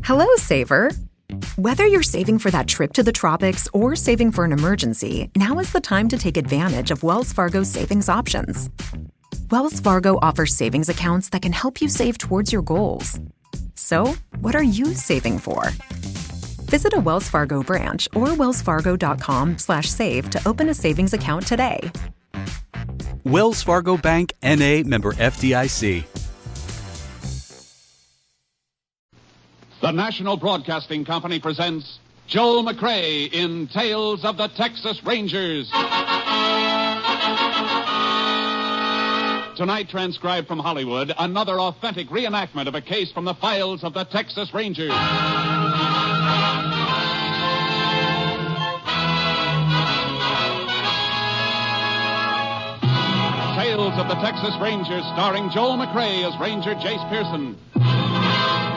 Hello, saver. Whether you're saving for that trip to the tropics or saving for an emergency, now is the time to take advantage of Wells Fargo's savings options. Wells Fargo offers savings accounts that can help you save towards your goals. So, what are you saving for? Visit a Wells Fargo branch or wellsfargo.com/save to open a savings account today. Wells Fargo Bank, N.A., member FDIC. The National Broadcasting Company presents Joel McCrea in Tales of the Texas Rangers. Tonight, transcribed from Hollywood, another authentic reenactment of a case from the files of the Texas Rangers. Tales of the Texas Rangers, starring Joel McCrea as Ranger Jace Pearson.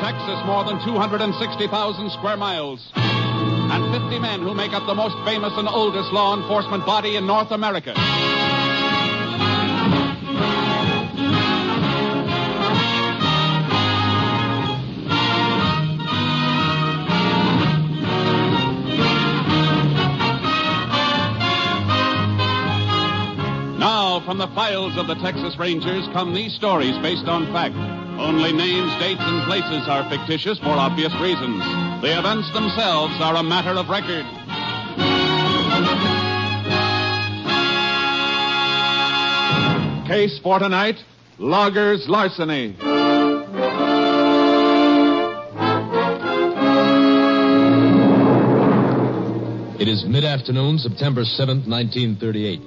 Texas, more than 260,000 square miles, and 50 men who make up the most famous and oldest law enforcement body in North America. Now, from the files of the Texas Rangers come these stories based on fact. Only names, dates, and places are fictitious for obvious reasons. The events themselves are a matter of record. Case for tonight, Loggers' Larceny. It is mid-afternoon, September 7th, 1938.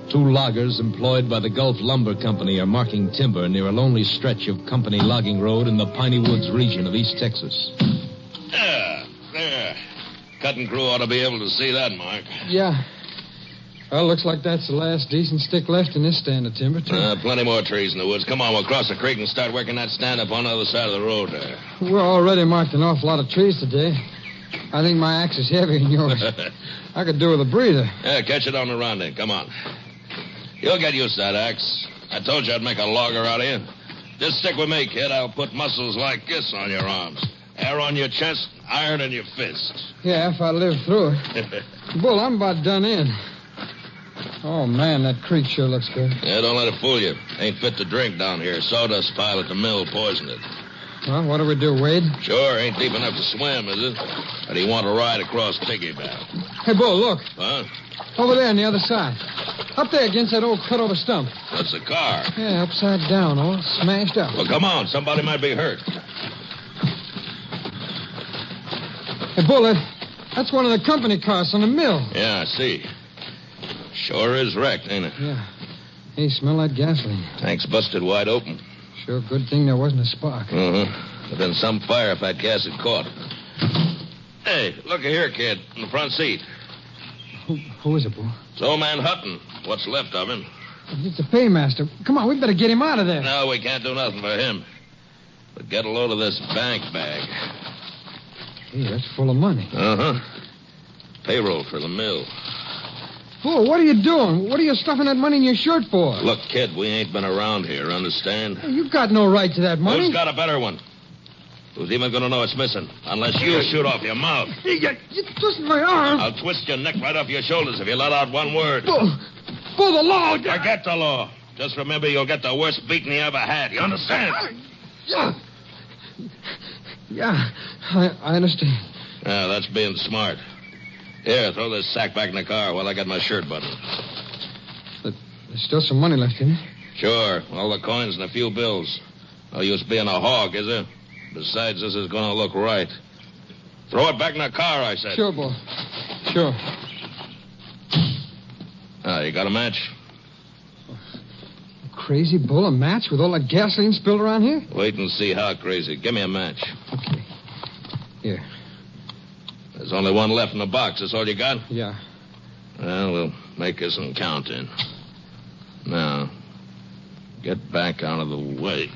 Two loggers employed by the Gulf Lumber Company are marking timber near a lonely stretch of company logging road in the Piney Woods region of East Texas. There. Cutting crew ought to be able to see that mark. Yeah. Well, looks like that's the last decent stick left in this stand of timber, too. Plenty more trees in the woods. Come on, we'll cross the creek and start working that stand up on the other side of the road there. We're already marked an awful lot of trees today. I think my axe is heavier than yours. I could do with a breather. Yeah, catch it on the run then. Come on. You'll get used to that axe. I told you I'd make a logger out of you. Just stick with me, kid. I'll put muscles like this on your arms. Hair on your chest, iron in your fist. Yeah, if I live through it. Bull, I'm about done in. Oh, man, that creek sure looks good. Yeah, don't let it fool you. Ain't fit to drink down here. Sawdust pile at the mill poisoned it. Well, what do we do, Wade? Sure, ain't deep enough to swim, is it? Or do you want to ride across piggyback? Hey, Bull, look. Huh? Over there on the other side. Up there against that old cut-over stump. That's the car. Yeah, upside down, all smashed up. Well, come on. Somebody might be hurt. Hey, Bull, that's one of the company cars on the mill. Yeah, I see. Sure is wrecked, ain't it? Yeah. Hey, smell that gasoline. Tank's busted wide open. Sure good thing there wasn't a spark. Uh-huh. There'd been some fire if that gas had caught. Hey, look here, kid, in the front seat. Who is it, Bull? It's old man Hutton. What's left of him. It's the paymaster. Come on, we better get him out of there. No, we can't do nothing for him. But get a load of this bank bag. Hey, that's full of money. Uh-huh. Payroll for the mill. Bull, what are you doing? What are you stuffing that money in your shirt for? Look, kid, we ain't been around here, understand? Hey, you've got no right to that money. Who's got a better one? Who's even going to know it's missing? Unless you shoot off your mouth. Hey, you twisted my arm. I'll twist your neck right off your shoulders if you let out one word. Bull, the law. Forget the law. Just remember you'll get the worst beating you ever had. You understand? Yeah, I understand. Yeah, that's being smart. Here, throw this sack back in the car while I get my shirt buttoned. There's still some money left in it. Sure, all the coins and a few bills. No use being a hog, is there? Besides, this is going to look right. Throw it back in the car, I said. Sure, Bull. Sure. You got a match? Crazy Bull, a match with all that gasoline spilled around here? Wait and see how crazy. Give me a match. Okay. Here. There's only one left in the box. That's all you got? Yeah. Well, we'll make us some counting. Now, get back out of the way.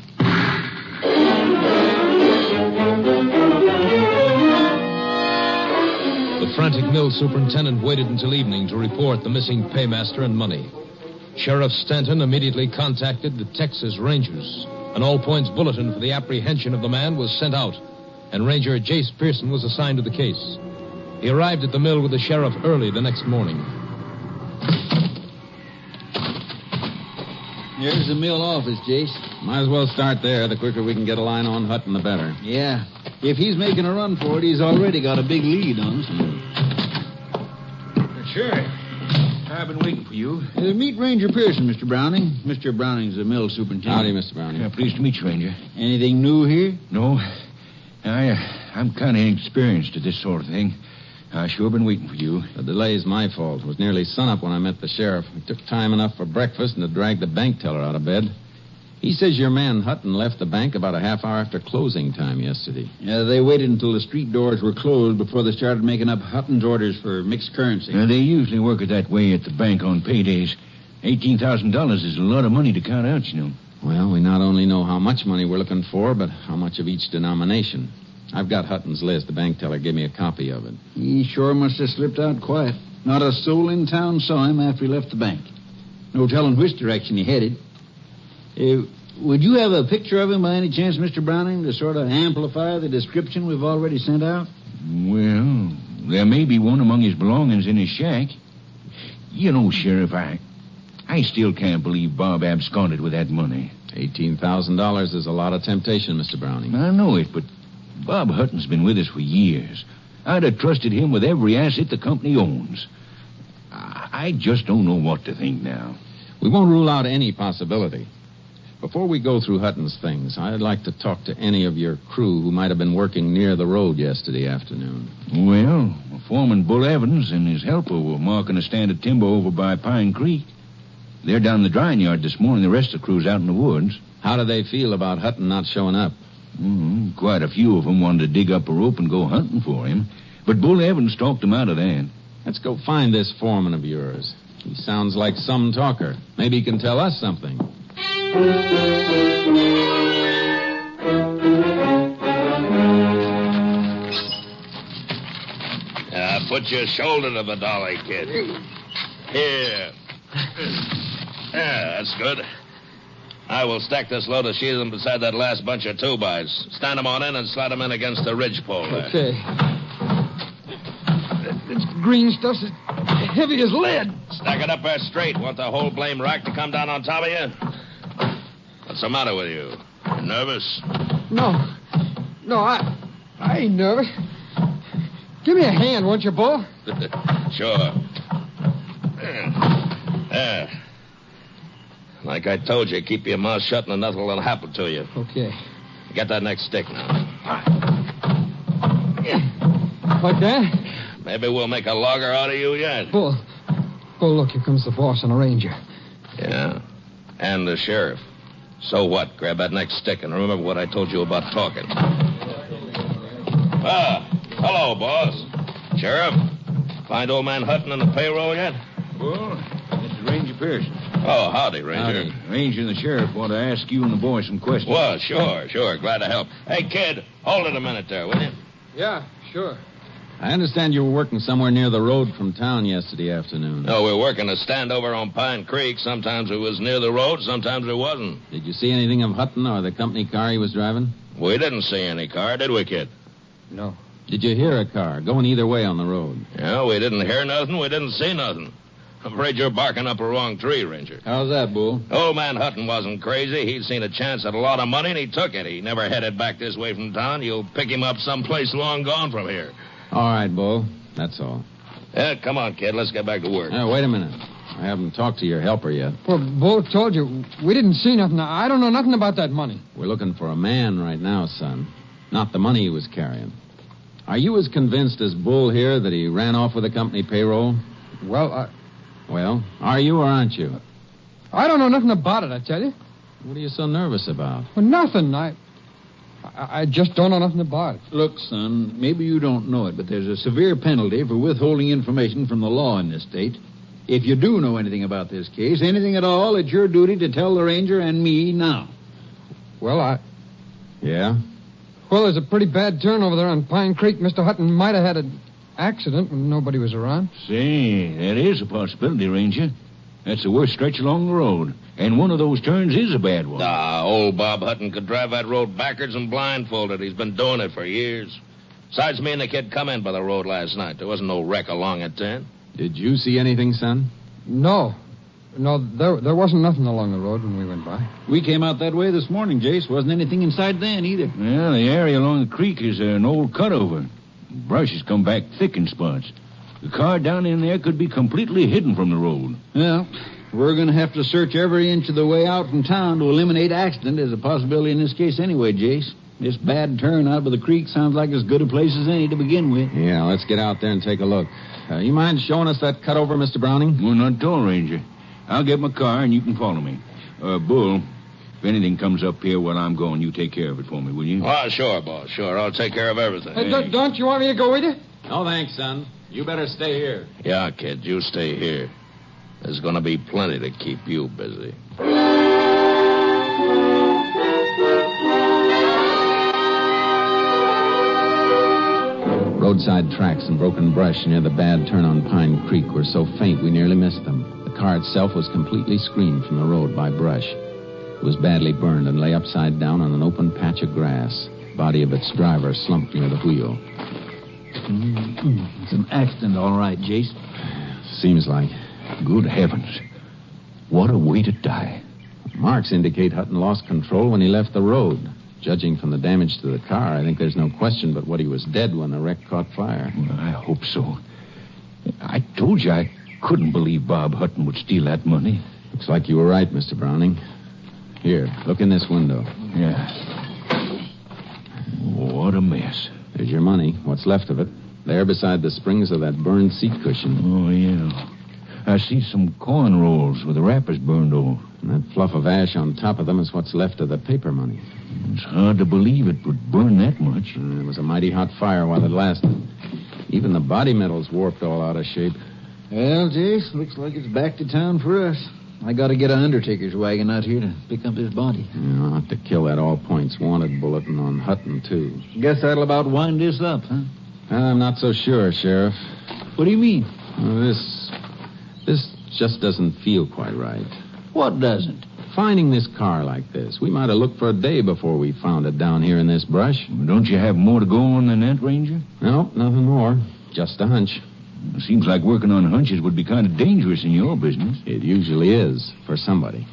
The frantic mill superintendent waited until evening to report the missing paymaster and money. Sheriff Stanton immediately contacted the Texas Rangers. An all-points bulletin for the apprehension of the man was sent out. and Ranger Jace Pearson was assigned to the case. He arrived at the mill with the sheriff early the next morning. Here's the mill office, Jace. Might as well start there. The quicker we can get a line on Hutton, the better. Yeah. If he's making a run for it, he's already got a big lead on us. Sure. I've been waiting for you. Meet Ranger Pearson, Mr. Browning. Mr. Browning's the mill superintendent. Howdy, Mr. Browning. Pleased to meet you, Ranger. Anything new here? No. I'm kind of inexperienced at this sort of thing. I sure been waiting for you. The delay's my fault. It was nearly sunup when I met the sheriff. It took time enough for breakfast and to drag the bank teller out of bed. He says your man Hutton left the bank about a half hour after closing time yesterday. Yeah, they waited until the street doors were closed before they started making up Hutton's orders for mixed currency. They usually work it that way at the bank on paydays. $18,000 is a lot of money to count out, you know. Well, we not only know how much money we're looking for, but how much of each denomination. I've got Hutton's list. The bank teller gave me a copy of it. He sure must have slipped out quiet. Not a soul in town saw him after he left the bank. No telling which direction he headed. Would you have a picture of him by any chance, Mr. Browning, to sort of amplify the description we've already sent out? Well, there may be one among his belongings in his shack. You know, Sheriff, I still can't believe Bob absconded with that money. $18,000 is a lot of temptation, Mr. Browning. I know it, but Bob Hutton's been with us for years. I'd have trusted him with every asset the company owns. I just don't know what to think now. We won't rule out any possibility. Before we go through Hutton's things, I'd like to talk to any of your crew who might have been working near the road yesterday afternoon. Well, Foreman Bull Evans and his helper were marking a stand of timber over by Pine Creek. They're down the drying yard this morning. The rest of the crew's out in the woods. How do they feel about Hutton not showing up? Quite a few of them wanted to dig up a rope and go hunting for him. But Bull Evans talked them out of that. Let's go find this foreman of yours. He sounds like some talker. Maybe he can tell us something. Put your shoulder to the dolly, kid. Here. Yeah, that's good. I will stack this load of sheathing beside that last bunch of 2-bys. Stand them on in and slide them in against the ridgepole there. Okay. This green stuff's as heavy as lead. Stack it up there straight. Want the whole blame rack to come down on top of you? What's the matter with you? You nervous? No, I ain't nervous. Give me a hand, won't you, Bull? Sure. There. Like I told you, keep your mouth shut and nothing will happen to you. Okay. Get that next stick now. Like that? Maybe we'll make a logger out of you yet. Bull, look, here comes the boss and a ranger. Yeah, and the sheriff. So what? Grab that next stick and remember what I told you about talking. Hello, boss. Sheriff, find old man Hutton on the payroll yet? Well, this is Ranger Pearson. Oh, howdy, Ranger. Howdy. Ranger and the sheriff want to ask you and the boy some questions. Well, sure. Glad to help. Hey, kid, hold it a minute there, will you? Yeah, sure. I understand you were working somewhere near the road from town yesterday afternoon. No, we're working a stand over on Pine Creek. Sometimes it was near the road, sometimes it wasn't. Did you see anything of Hutton or the company car he was driving? We didn't see any car, did we, kid? No. Did you hear a car going either way on the road? Yeah, we didn't hear nothing. We didn't see nothing. I'm afraid you're barking up a wrong tree, Ranger. How's that, Bull? Old man Hutton wasn't crazy. He'd seen a chance at a lot of money, and he took it. He never headed back this way from town. You'll pick him up someplace long gone from here. All right, Bull. That's all. Yeah, come on, kid. Let's get back to work. Wait a minute. I haven't talked to your helper yet. Well, Bull told you. We didn't see nothing. I don't know nothing about that money. We're looking for a man right now, son. Not the money he was carrying. Are you as convinced as Bull here that he ran off with the company payroll? Well, are you or aren't you? I don't know nothing about it, I tell you. What are you so nervous about? Well, nothing. I just don't know nothing about it. Look, son, maybe you don't know it, but there's a severe penalty for withholding information from the law in this state. If you do know anything about this case, anything at all, it's your duty to tell the ranger and me now. Well, Yeah? Well, there's a pretty bad turn over there on Pine Creek. Mr. Hutton might have had an accident when nobody was around. Say, that is a possibility, Ranger. That's the worst stretch along the road. And one of those turns is a bad one. Old Bob Hutton could drive that road backwards and blindfolded. He's been doing it for years. Besides, me and the kid come in by the road last night. There wasn't no wreck along at 10. Did you see anything, son? No, there wasn't nothing along the road when we went by. We came out that way this morning, Jace. Wasn't anything inside then either. Well, the area along the creek is an old cutover. Brush has come back thick in spots. The car down in there could be completely hidden from the road. Well, we're going to have to search every inch of the way out from town to eliminate accident as a possibility in this case anyway, Jace. This bad turn out by the creek sounds like as good a place as any to begin with. Yeah, let's get out there and take a look. You mind showing us that cutover, Mr. Browning? Well, not at all, Ranger. I'll get my car and you can follow me. Bull, if anything comes up here while I'm going, you take care of it for me, will you? Oh, sure, boss. Sure. I'll take care of everything. Don't you want me to go with you? No, thanks, son. You better stay here. Yeah, kid, you stay here. There's going to be plenty to keep you busy. Roadside tracks and broken brush near the bad turn on Pine Creek were so faint we nearly missed them. The car itself was completely screened from the road by brush. It was badly burned and lay upside down on an open patch of grass. The body of its driver slumped near the wheel. It's an accident, all right, Jace. Seems like. Good heavens. What a way to die. Marks indicate Hutton lost control when he left the road. Judging from the damage to the car, I think there's no question but what he was dead when the wreck caught fire. Well, I hope so. I told you I couldn't believe Bob Hutton would steal that money. Looks like you were right, Mr. Browning. Here, look in this window. Yeah. What a mess. There's your money, what's left of it. There beside the springs of that burned seat cushion. Oh, yeah. I see some corn rolls with the wrappers burned off. And that fluff of ash on top of them is what's left of the paper money. It's hard to believe it would burn that much. It was a mighty hot fire while it lasted. Even the body metal's warped all out of shape. Well, Jace, looks like it's back to town for us. I got to get an undertaker's wagon out here to pick up his body. Yeah, I'll have to kill that all-points-wanted bulletin on Hutton, too. Guess that'll about wind this up, huh? I'm not so sure, Sheriff. What do you mean? Well, this just doesn't feel quite right. What doesn't? Finding this car like this. We might have looked for a day before we found it down here in this brush. Don't you have more to go on than that, Ranger? No, nothing more. Just a hunch. It seems like working on hunches would be kind of dangerous in your business. It usually is, for somebody.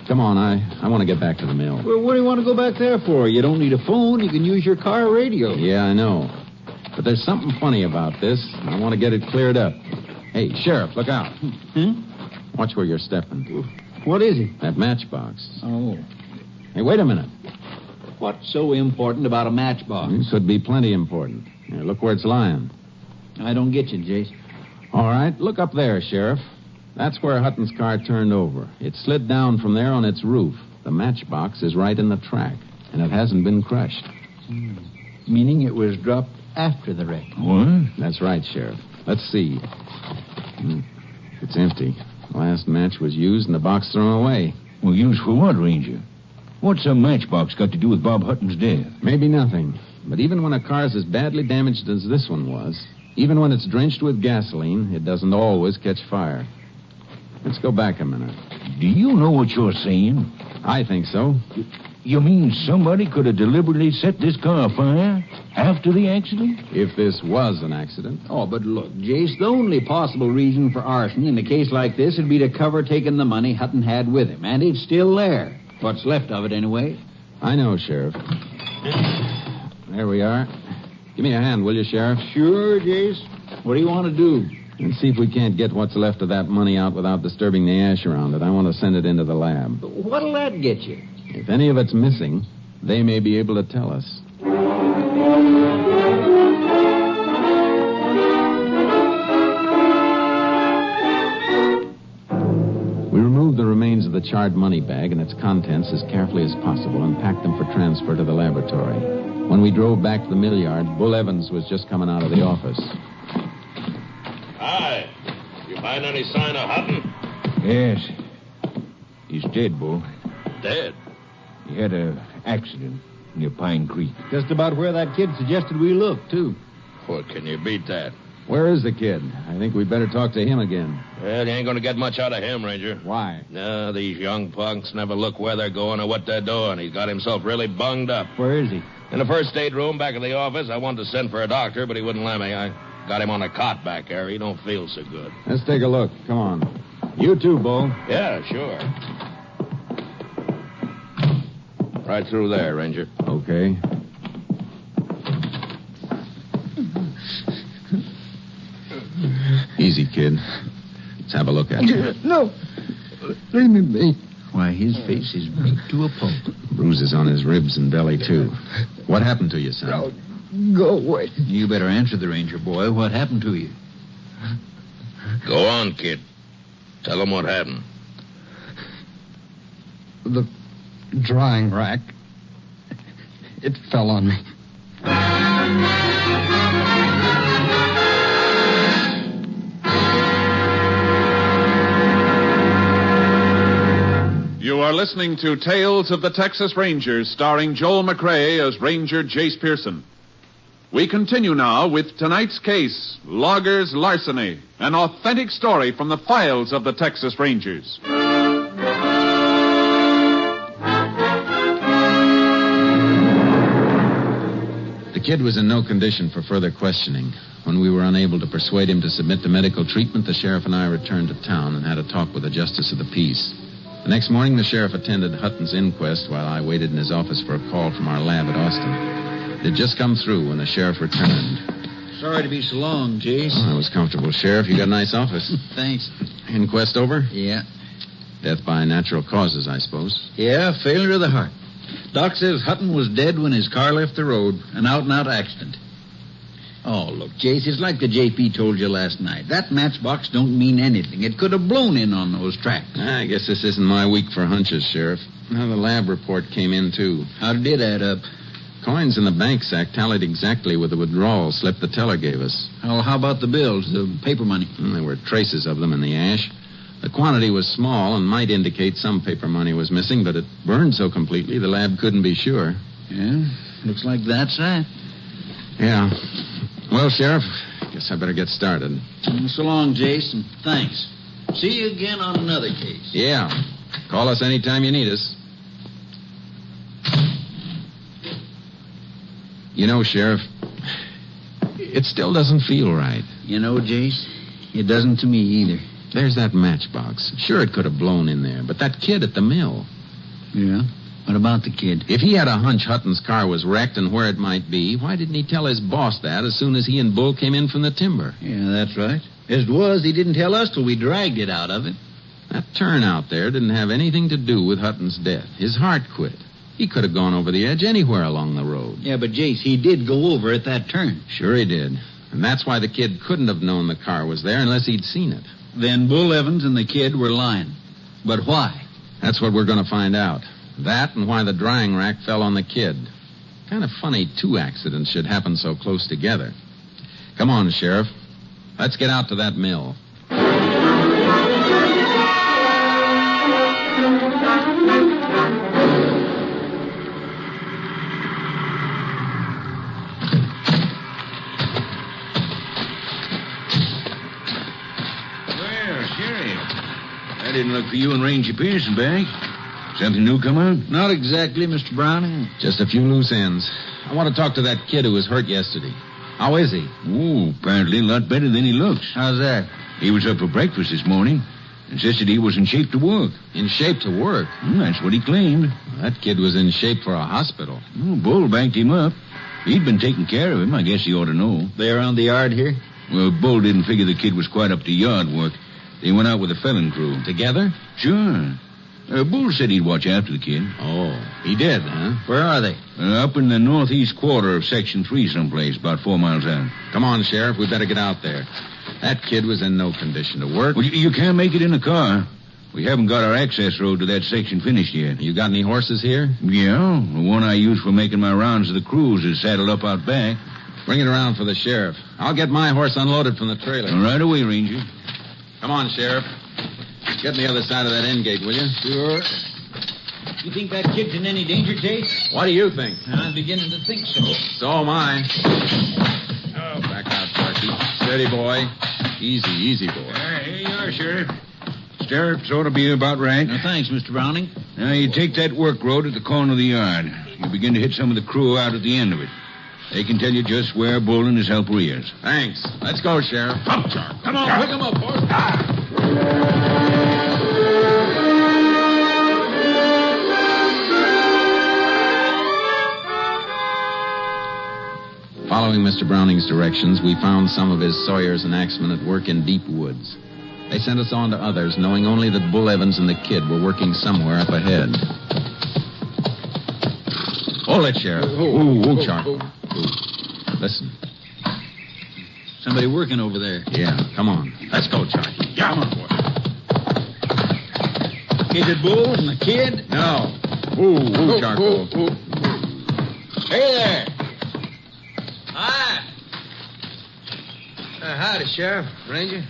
Come on, I want to get back to the mill. Well, what do you want to go back there for? You don't need a phone. You can use your car radio. Yeah, I know. But there's something funny about this. I want to get it cleared up. Hey, Sheriff, look out. Watch where you're stepping. What is it? That matchbox. Oh. Hey, wait a minute. What's so important about a matchbox? It could be plenty important. Here, look where it's lying. I don't get you, Jace. All right, look up there, Sheriff. That's where Hutton's car turned over. It slid down from there on its roof. The matchbox is right in the track, and it hasn't been crushed. Meaning it was dropped after the wreck. What? That's right, Sheriff. Let's see. It's empty. The last match was used and the box thrown away. Well, used for what, Ranger? What's a matchbox got to do with Bob Hutton's death? Maybe nothing. But even when a car's as badly damaged as this one was, even when it's drenched with gasoline, it doesn't always catch fire. Let's go back a minute. Do you know what you're saying? I think so. You mean somebody could have deliberately set this car afire after the accident? If this was an accident. Oh, but look, Jace, the only possible reason for arson in a case like this would be to cover taking the money Hutton had with him. And it's still there. What's left of it, anyway. I know, Sheriff. There we are. Give me a hand, will you, Sheriff? Sure, Jace. What do you want to do? And see if we can't get what's left of that money out without disturbing the ash around it. I want to send it into the lab. What'll that get you? If any of it's missing, they may be able to tell us. We removed the remains of the charred money bag and its contents as carefully as possible and packed them for transfer to the laboratory. When we drove back to the mill yard, Bull Evans was just coming out of the office. Hi. You find any sign of Hutton? Yes. He's dead, Bull. Dead. He had an accident near Pine Creek. Just about where that kid suggested we look, too. Well, can you beat that? Where is the kid? I think we'd better talk to him again. Well, you ain't going to get much out of him, Ranger. Why? No, these young punks never look where they're going or what they're doing. He's got himself really bunged up. Where is he? In the first aid room back of the office. I wanted to send for a doctor, but he wouldn't let me. I got him on a cot back there. He don't feel so good. Let's take a look. Come on. You too, Bull. Yeah, sure. Right through there, Ranger. Okay. Easy, kid. Let's have a look at you. No. Leave me be. Why, his face is beat to a pulp. Bruises on his ribs and belly, too. What happened to you, son? No, go away. You better answer the ranger, boy. What happened to you? Go on, kid. Tell him what happened. The drying rack. It fell on me. You are listening to Tales of the Texas Rangers, starring Joel McCrea as Ranger Jace Pearson. We continue now with tonight's case, Loggers' Larceny, an authentic story from the files of the Texas Rangers. The kid was in no condition for further questioning. When we were unable to persuade him to submit to medical treatment, the sheriff and I returned to town and had a talk with the justice of the peace. The next morning, the sheriff attended Hutton's inquest while I waited in his office for a call from our lab at Austin. It had just come through when the sheriff returned. Sorry to be so long, Jace. Oh, I was comfortable, Sheriff. You got a nice office. Thanks. Inquest over? Yeah. Death by natural causes, I suppose. Yeah, failure of the heart. Doc says Hutton was dead when his car left the road. An out-and-out accident. Oh, look, Jace, it's like the JP told you last night. That matchbox don't mean anything. It could have blown in on those tracks. I guess this isn't my week for hunches, Sheriff. Now, the lab report came in, too. How did it add up? Coins in the bank sack tallied exactly with the withdrawal slip the teller gave us. Oh, how about the bills, the paper money? There were traces of them in the ash. The quantity was small and might indicate some paper money was missing, but it burned so completely the lab couldn't be sure. Yeah, looks like that's that. Yeah. Well, Sheriff, guess I better get started. So long, Jason. Thanks. See you again on another case. Yeah. Call us anytime you need us. You know, Sheriff, it still doesn't feel right. You know, Jace, it doesn't to me either. There's that matchbox. Sure, it could have blown in there, but that kid at the mill. Yeah? What about the kid? If he had a hunch Hutton's car was wrecked and where it might be, why didn't he tell his boss that as soon as he and Bull came in from the timber? Yeah, that's right. As it was, he didn't tell us till we dragged it out of him. That turn out there didn't have anything to do with Hutton's death. His heart quit. He could have gone over the edge anywhere along the road. Yeah, but Jace, he did go over at that turn. Sure he did. And that's why the kid couldn't have known the car was there unless he'd seen it. Then Bull Evans and the kid were lying. But why? That's what we're going to find out. That and why the drying rack fell on the kid. Kind of funny two accidents should happen so close together. Come on, Sheriff. Let's get out to that mill. Well, Sheriff, I didn't look for you and Ranger Pearson back. Something new come out? Not exactly, Mr. Browning. Just a few loose ends. I want to talk to that kid who was hurt yesterday. How is he? Oh, apparently a lot better than he looks. How's that? He was up for breakfast this morning. Insisted he was in shape to work. In shape to work? That's what he claimed. That kid was in shape for a hospital. Oh, Bull banked him up. He'd been taking care of him. I guess he ought to know. They around the yard here? Well, Bull didn't figure the kid was quite up to yard work. They went out with a felon crew. Together? Sure. Bull said he'd watch after the kid. Oh, he did, huh? Where are they? Up in the northeast quarter of Section 3 someplace, about 4 miles out. Come on, Sheriff. We better get out there. That kid was in no condition to work. Well, you can't make it in a car. We haven't got our access road to that section finished yet. You got any horses here? Yeah, the one I use for making my rounds of the cruise is saddled up out back. Bring it around for the sheriff. I'll get my horse unloaded from the trailer. Right away, Ranger. Come on, Sheriff. Get on the other side of that end gate, will you? Sure. You think that kid's in any danger, Jace? What do you think? I'm beginning to think so. So am I. Oh, back out, Darcy. Steady, boy. Easy, boy. Here you are, Sheriff. Stirrups ought to be about right. Thanks, Mr. Browning. Now, you take that work road at the corner of the yard. You begin to hit some of the crew out at the end of it. They can tell you just where Bull and his helper is. Thanks. Let's go, Sheriff. Come, Charlie. Come on, pick him up, boys. Following Mr. Browning's directions, we found some of his sawyers and axemen at work in deep woods. They sent us on to others, knowing only that Bull Evans and the kid were working somewhere up ahead. Hold it, Sheriff. Charlie. Listen. Somebody working over there. Yeah, come on. Let's go, Charlie. Yeah, come on, boy. Is it Bull and the kid? No. Charcoal. Hey there. Hi. Howdy, Sheriff. Ranger.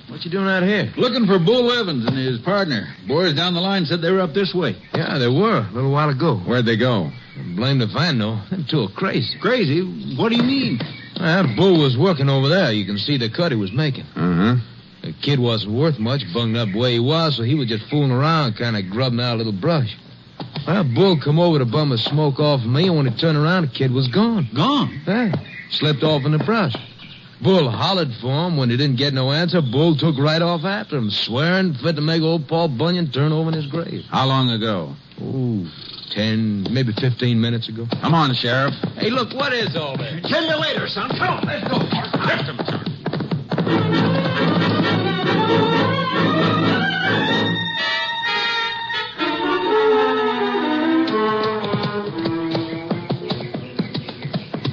What you doing out here? Looking for Bull Evans and his partner. Boys down the line said they were up this way. Yeah, they were a little while ago. Where'd they go? Blamed if I know. Them two are crazy. Crazy? What do you mean? That Bull was working over there. You can see the cut he was making. Uh-huh. The kid wasn't worth much, bunged up the way he was, so he was just fooling around, kind of grubbing out a little brush. Well, Bull come over to bum a smoke off of me, and when he turned around, the kid was gone. Gone? Yeah. Slipped off in the brush. Bull hollered for him. When he didn't get no answer, Bull took right off after him, swearing fit to make old Paul Bunyan turn over in his grave. How long ago? 10, maybe 15 minutes ago. Come on, Sheriff. Hey, look, what is all this? Tell you later, son. Come on, let's go. Lift him, Charlie.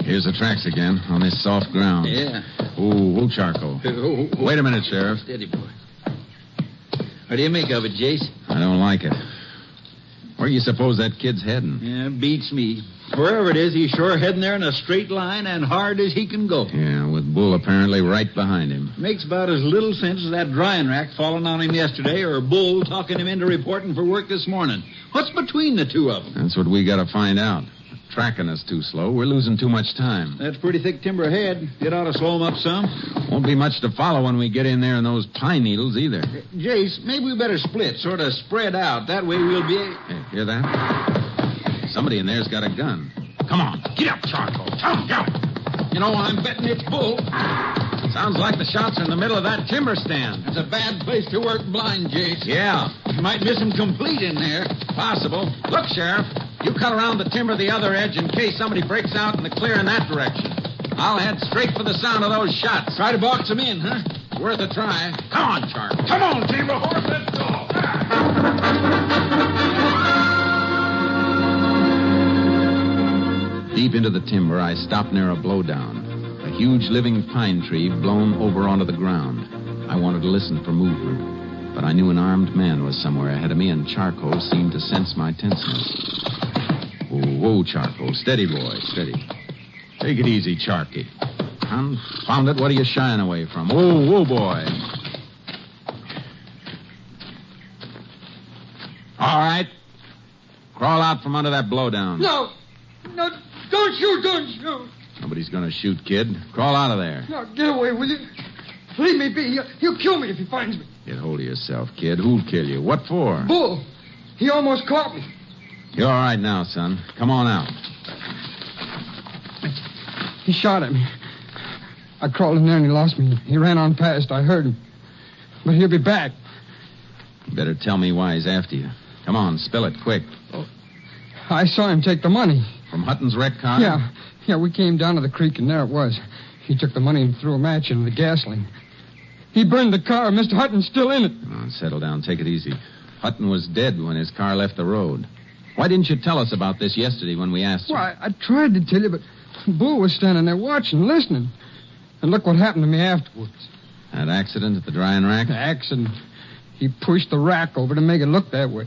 Here's the tracks again, on this soft ground. Yeah. Charcoal. Wait a minute, Sheriff. Steady, boy. What do you make of it, Jace? I don't like it. Where do you suppose that kid's heading? Yeah, beats me. Wherever it is, he's sure heading there in a straight line and hard as he can go. Yeah, with Bull apparently right behind him. Makes about as little sense as that drying rack falling on him yesterday or Bull talking him into reporting for work this morning. What's between the two of them? That's what we got to find out. Tracking us too slow. We're losing too much time. That's pretty thick timber ahead. It ought to slow him up some. Won't be much to follow when we get in there in those pine needles either. Jace, maybe we better split, sort of spread out. That way we'll be... Hey, hear that? Somebody in there's got a gun. Come on. Get up, Charcoal. Come, go. You know, I'm betting it's Bull. Sounds like the shots are in the middle of that timber stand. It's a bad place to work blind, Jace. Yeah. You might miss him complete in there. Possible. Look, Sheriff. You cut around the timber the other edge in case somebody breaks out in the clear in that direction. I'll head straight for the sound of those shots. Try to box him in, huh? Worth a try. Come on, Charlie. Come on, Timber Horse. Let's go. Deep into the timber, I stopped near a blowdown. A huge living pine tree blown over onto the ground. I wanted to listen for movement, but I knew an armed man was somewhere ahead of me, and Charcoal seemed to sense my tenseness. Whoa, Charcoal. Steady, boy, steady. Take it easy, Charky. Confound it, what are you shying away from? Whoa, boy. All right. Crawl out from under that blowdown. No, don't shoot. Nobody's going to shoot, kid. Crawl out of there. No, get away, will you? Leave me be. He'll kill me if he finds me. Get hold of yourself, kid. Who'll kill you? What for? Bull. He almost caught me. You're all right now, son. Come on out. He shot at me. I crawled in there and he lost me. He ran on past. I heard him. But he'll be back. You better tell me why he's after you. Come on, spill it quick. I saw him take the money. From Hutton's wrecked car? Yeah, we came down to the creek and there it was. He took the money and threw a match into the gasoline. He burned the car. Mr. Hutton's still in it. Oh, settle down. Take it easy. Hutton was dead when his car left the road. Why didn't you tell us about this yesterday when we asked you? Well, I tried to tell you, but Bull was standing there watching, listening. And look what happened to me afterwards. That accident at the drying rack? The accident. He pushed the rack over to make it look that way.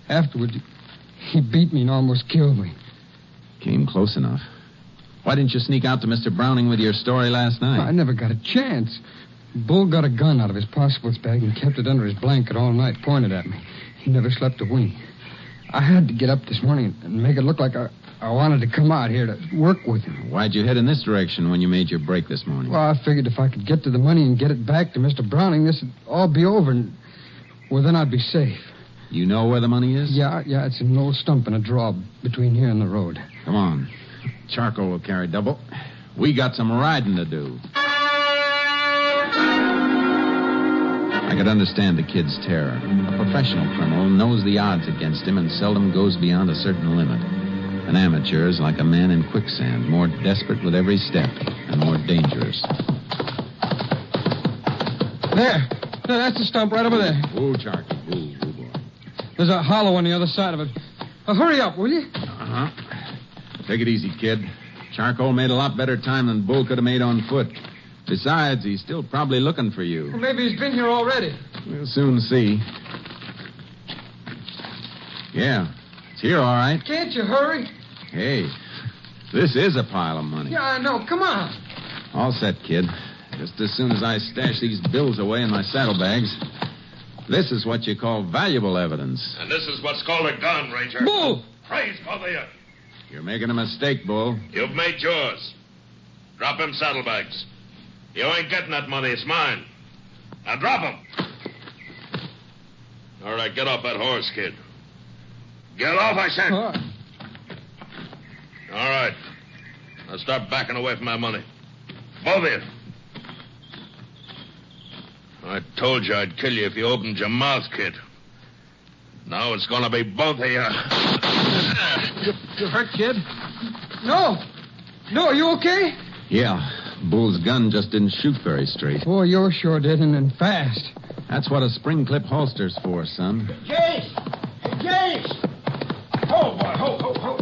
Afterwards, he beat me and almost killed me. Came close enough. Why didn't you sneak out to Mr. Browning with your story last night? I never got a chance. Bull got a gun out of his possibles bag and kept it under his blanket all night, pointed at me. He never slept a wink. I had to get up this morning and make it look like I wanted to come out here to work with you. Why'd you head in this direction when you made your break this morning? Well, I figured if I could get to the money and get it back to Mr. Browning, this would all be over, and, well, then I'd be safe. You know where the money is? Yeah, it's in an old stump in a draw between here and the road. Come on. Charcoal will carry double. We got some riding to do. I could understand the kid's terror. A professional criminal knows the odds against him and seldom goes beyond a certain limit. An amateur is like a man in quicksand, more desperate with every step and more dangerous. There, that's the stump right over there. Ooh, Charky. Ooh, boy. There's a hollow on the other side of it. Hurry up, will you? Uh-huh. Take it easy, kid. Charcoal made a lot better time than Bull could have made on foot. Besides, he's still probably looking for you. Well, maybe he's been here already. We'll soon see. Yeah, it's here, all right. Can't you hurry? Hey, this is a pile of money. Yeah, I know. Come on. All set, kid. Just as soon as I stash these bills away in my saddlebags. This is what you call valuable evidence. And this is what's called a gun, Ranger. Bull! Praise both of you. You're making a mistake, Bull. You've made yours. Drop them saddlebags. You ain't getting that money. It's mine. Now drop them. All right, get off that horse, kid. Get off, I said. All right. Now start backing away from my money. Both of you. I told you I'd kill you if you opened your mouth, kid. Now it's going to be both of you. You hurt, kid? No. No, are you okay? Yeah. Bull's gun just didn't shoot very straight. Boy, yours sure did, and fast. That's what a spring clip holster's for, son. Jace! Jace! Ho, boy, ho.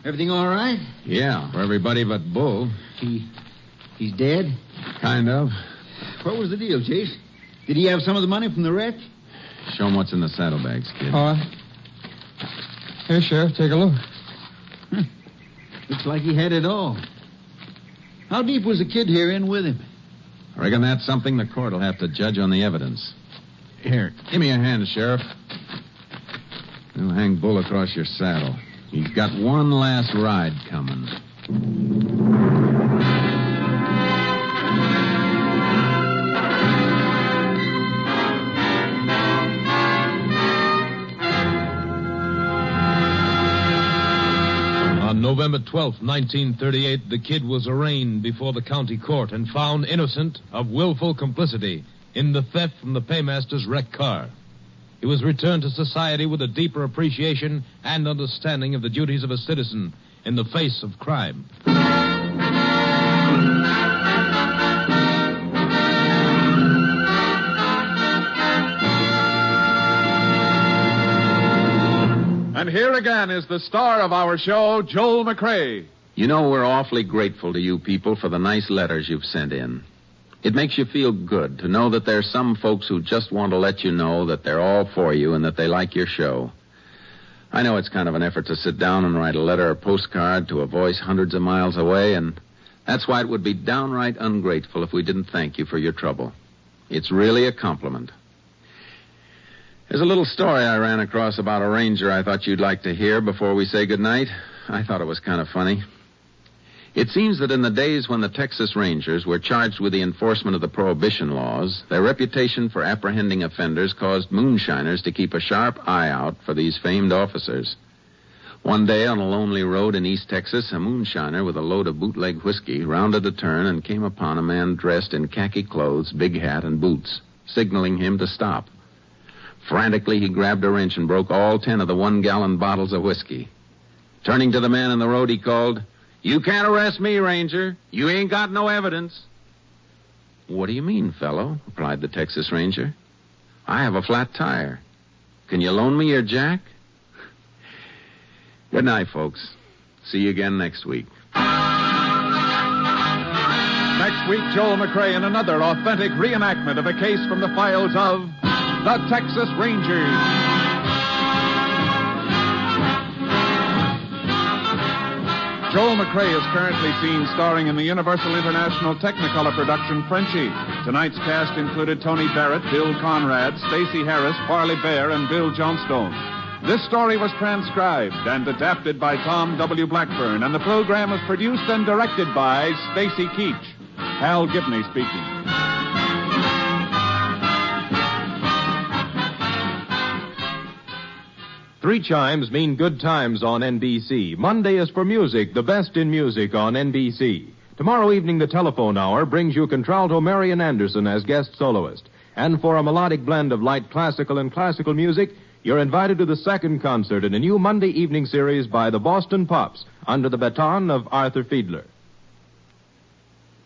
Everything all right? Yeah, for everybody but Bull. He's dead? Kind of. What was the deal, Jace? Did he have some of the money from the wreck? Show him what's in the saddlebags, kid. All right. Here, Sheriff, take a look. Looks like he had it all. How deep was the kid here in with him? I reckon that's something the court will have to judge on the evidence. Here, give me a hand, Sheriff. We'll hang Bull across your saddle. He's got one last ride coming. On November 12th, 1938, the kid was arraigned before the county court and found innocent of willful complicity in the theft from the paymaster's wrecked car. He was returned to society with a deeper appreciation and understanding of the duties of a citizen in the face of crime. And here again is the star of our show, Joel McCrea. You know, we're awfully grateful to you people for the nice letters you've sent in. It makes you feel good to know that there's some folks who just want to let you know that they're all for you and that they like your show. I know it's kind of an effort to sit down and write a letter or postcard to a voice hundreds of miles away, and that's why it would be downright ungrateful if we didn't thank you for your trouble. It's really a compliment. There's a little story I ran across about a ranger I thought you'd like to hear before we say goodnight. I thought it was kind of funny. It seems that in the days when the Texas Rangers were charged with the enforcement of the prohibition laws, their reputation for apprehending offenders caused moonshiners to keep a sharp eye out for these famed officers. One day on a lonely road in East Texas, a moonshiner with a load of bootleg whiskey rounded a turn and came upon a man dressed in khaki clothes, big hat, and boots, signaling him to stop. Frantically, he grabbed a wrench and broke all 10 of the 1-gallon bottles of whiskey. Turning to the man in the road, he called, "You can't arrest me, Ranger. You ain't got no evidence." "What do you mean, fellow?" replied the Texas Ranger. "I have a flat tire. Can you loan me your jack?" Good night, folks. See you again next week. Next week, Joel McCrea in another authentic reenactment of a case from the files of the Texas Rangers. Joel McRae is currently seen starring in the Universal International Technicolor production Frenchie. Tonight's cast included Tony Barrett, Bill Conrad, Stacey Harris, Parley Bear, and Bill Johnstone. This story was transcribed and adapted by Tom W. Blackburn, and the program was produced and directed by Stacy Keach. Hal Gibney speaking. Three chimes mean good times on NBC. Monday is for music, the best in music on NBC. Tomorrow evening, the telephone hour brings you contralto Marian Anderson as guest soloist. And for a melodic blend of light classical and classical music, you're invited to the second concert in a new Monday evening series by the Boston Pops under the baton of Arthur Fiedler.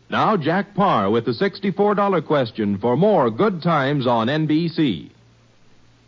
Now, Jack Parr with the $64 question for more good times on NBC.